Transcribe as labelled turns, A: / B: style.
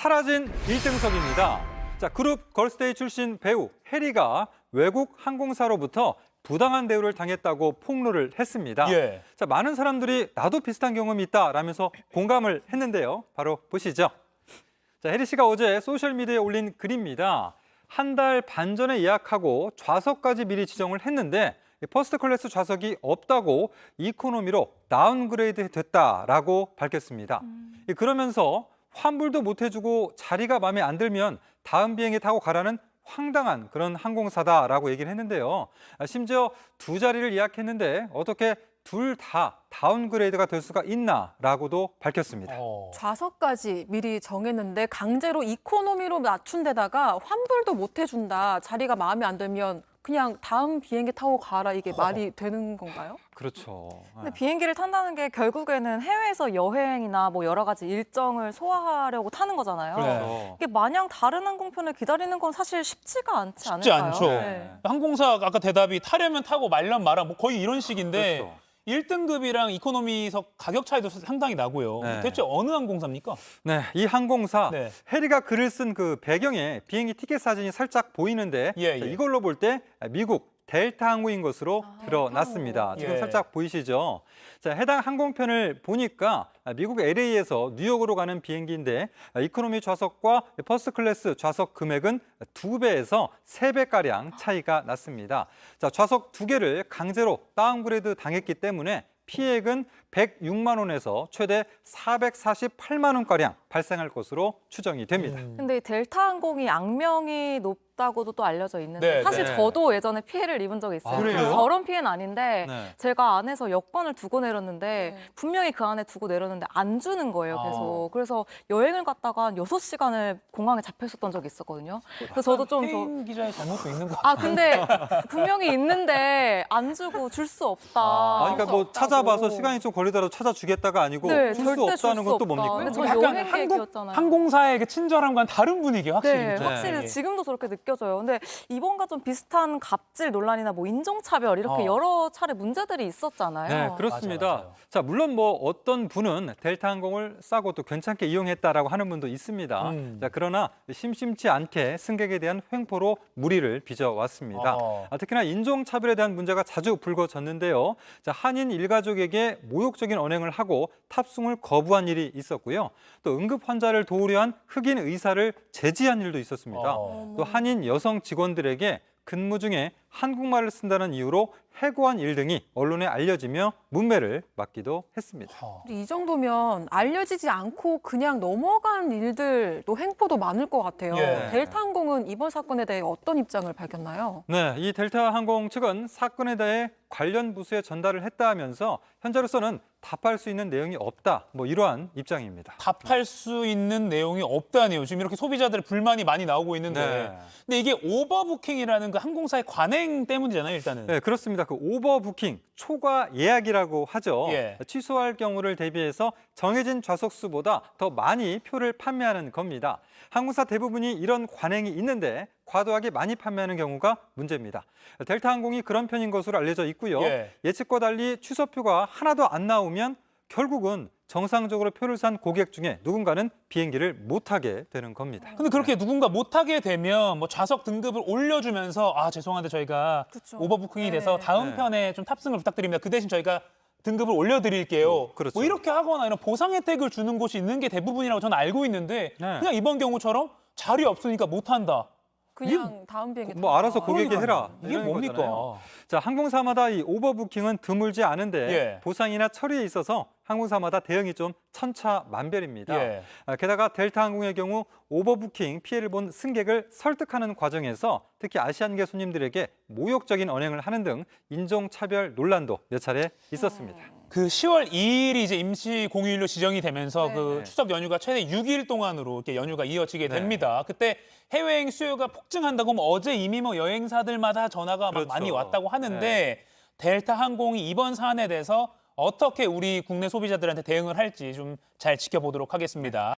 A: 사라진 1등석입니다. 자, 그룹 걸스데이 출신 배우 해리가 외국 항공사로부터 부당한 대우를 당했다고 폭로를 했습니다.
B: 예.
A: 자, 많은 사람들이 나도 비슷한 경험이 있다라면서 공감을 했는데요. 바로 보시죠. 자, 해리 씨가 어제 소셜미디어에 올린 글입니다. 한 달 반 전에 예약하고 좌석까지 미리 지정을 했는데 퍼스트 클래스 좌석이 없다고 이코노미로 다운그레이드 됐다라고 밝혔습니다. 그러면서 환불도 못 해주고 자리가 마음에 안 들면 다음 비행기 타고 가라는 황당한 그런 항공사다라고 얘기를 했는데요. 심지어 두 자리를 예약했는데 어떻게 둘 다 다운그레이드가 될 수가 있나라고도 밝혔습니다.
C: 좌석까지 미리 정했는데 강제로 이코노미로 낮춘 데다가 환불도 못 해준다. 자리가 마음에 안 들면 그냥 다음 비행기 타고 가라. 이게 말이 되는 건가요?
A: 그렇죠.
D: 근데 비행기를 탄다는 게 결국에는 해외에서 여행이나 뭐 여러 가지 일정을 소화하려고 타는 거잖아요.
A: 그렇죠.
D: 이게 마냥 다른 항공편을 기다리는 건 사실 쉽지가 않지
B: 쉽지
D: 않을까요?
B: 않죠.
D: 네.
B: 항공사 아까 대답이 타려면 타고 말면 말아 뭐 거의 이런 식인데
A: 그렇죠.
B: 1등급이랑 이코노미석 가격 차이도 상당히 나고요.
A: 네.
B: 대체 어느 항공사입니까?
A: 네, 이 항공사
B: 네.
A: 해리가 글을 쓴 그 배경에 비행기 티켓 사진이 살짝 보이는데
B: 예,
A: 자,
B: 예.
A: 이걸로 볼 때 미국 델타 항공인 것으로 드러났습니다. 지금
B: 예.
A: 살짝 보이시죠? 자, 해당 항공편을 보니까 미국 LA에서 뉴욕으로 가는 비행기인데 이코노미 좌석과 퍼스트 클래스 좌석 금액은 2배에서 3배가량 차이가 났습니다. 자, 좌석 2개를 강제로 다운그레이드 당했기 때문에 피해액은 106만 원에서 최대 448만 원가량 발생할 것으로 추정이 됩니다.
D: 근데 이 델타 항공이 악명이 높다고도 또 알려져 있는데
B: 네,
D: 사실
A: 네.
D: 저도 예전에 피해를 입은 적이 있어요.
A: 아, 그래요?
D: 저런 피해는 아닌데
A: 네.
D: 제가 안에서 여권을 두고 내렸는데 분명히 그 안에 두고 내렸는데 안 주는 거예요, 계속. 그래서 여행을 갔다가 한 6시간을 공항에 잡혀 있었던 적이 있었거든요. 그래서 저도 좀
B: 해임 기자의 잘못도 있는 거
D: 아, 근데 분명히 있는데 안 주고 줄 수 없다.
A: 아, 그러니까 뭐
D: 줄 수
A: 찾아봐서
D: 없다고.
A: 시간이 좀 걸리더라도 찾아주겠다가 아니고
D: 네,
A: 줄 수
D: 절대 줄
A: 없다는
D: 수
A: 것도
D: 없다.
A: 뭡니까?
D: 근데 저
B: 약간
D: 여행 계획이었잖아요.
B: 항공사의 그 친절함과는 다른 분위기 확실히.
D: 네,
B: 그렇죠?
D: 확실히
B: 예.
D: 지금도 저렇게 느껴져요. 근데 이번과 좀 비슷한 갑질 논란이나 뭐 인종차별 이렇게
B: 어.
D: 여러 차례 문제들이 있었잖아요.
A: 네, 그렇습니다.
B: 맞아요.
A: 자, 물론 뭐 어떤 분은 델타 항공을 싸고 또 괜찮게 이용했다라고 하는 분도 있습니다. 자, 그러나 심심치 않게 승객에 대한 횡포로 무리를 빚어왔습니다. 특히나 인종차별에 대한 문제가 자주 불거졌는데요. 자, 한인 일가족에게 모욕적인 언행을 하고 탑승을 거부한 일이 있었고요. 또 응급 환자를 도우려 한 흑인 의사를 제지한 일도 있었습니다. 또 한인 여성 직원들에게 근무 중에 한국말을 쓴다는 이유로 해고한 일 등이 언론에 알려지며 문매를 맞기도 했습니다.
C: 이 정도면 알려지지 않고 그냥 넘어간 일들도 횡포도 많을 것 같아요.
B: 예.
C: 델타 항공은 이번 사건에 대해 어떤 입장을 밝혔나요?
A: 네, 이 델타 항공 측은 사건에 대해 관련 부서에 전달을 했다 하면서 현재로서는 답할 수 있는 내용이 없다. 뭐 이러한 입장입니다.
B: 답할 수 있는 내용이 없다네요. 지금 이렇게 소비자들의 불만이 많이 나오고 있는데.
A: 네.
B: 근데 이게 오버부킹이라는 그 항공사의 관행 때문이잖아요, 일단은.
A: 네, 그렇습니다. 그 오버부킹, 초과 예약이라고 하죠.
B: 예.
A: 취소할 경우를 대비해서 정해진 좌석수보다 더 많이 표를 판매하는 겁니다. 항공사 대부분이 이런 관행이 있는데 과도하게 많이 판매하는 경우가 문제입니다. 델타 항공이 그런 편인 것으로 알려져 있고요.
B: 예.
A: 예측과 달리 취소표가 하나도 안 나오면 결국은 정상적으로 표를 산 고객 중에 누군가는 비행기를 못 타게 되는 겁니다.
B: 근데 그렇게 누군가 못하게 되면 뭐 좌석 등급을 올려주면서 아 죄송한데 저희가
D: 그쵸.
B: 오버부킹이 돼서
D: 네.
B: 다음
A: 네.
B: 편에 좀 탑승을 부탁드립니다. 그 대신 저희가 등급을 올려드릴게요.
A: 그렇죠.
B: 뭐 이렇게 하거나 이런 보상 혜택을 주는 곳이 있는 게 대부분이라고 저는 알고 있는데
A: 네.
B: 그냥 이번 경우처럼 자리 없으니까 못한다.
C: 그냥 다음 비행기
A: 뭐 알아서
C: 타고.
A: 고객이 해라.
B: 이게
A: 이런
B: 뭡니까?
A: 거잖아요. 자, 항공사마다 이 오버부킹은 드물지 않은데
B: 예.
A: 보상이나 처리에 있어서 항공사마다 대응이 좀 천차만별입니다.
B: 예.
A: 게다가 델타 항공의 경우 오버부킹 피해를 본 승객을 설득하는 과정에서 특히 아시안계 손님들에게 모욕적인 언행을 하는 등 인종차별 논란도 몇 차례 있었습니다.
B: 그 10월 2일이 이제 임시 공휴일로 지정이 되면서
C: 네.
B: 그 추석 연휴가 최대 6일 동안으로 이렇게 연휴가 이어지게
A: 네.
B: 됩니다. 그때 해외여행 수요가 폭증한다고 뭐 어제 이미 뭐 여행사들마다 전화가 막
A: 그렇죠.
B: 많이 왔다고 하는데 델타 항공이 이번 사안에 대해서 어떻게 우리 국내 소비자들한테 대응을 할지 좀 잘 지켜보도록 하겠습니다.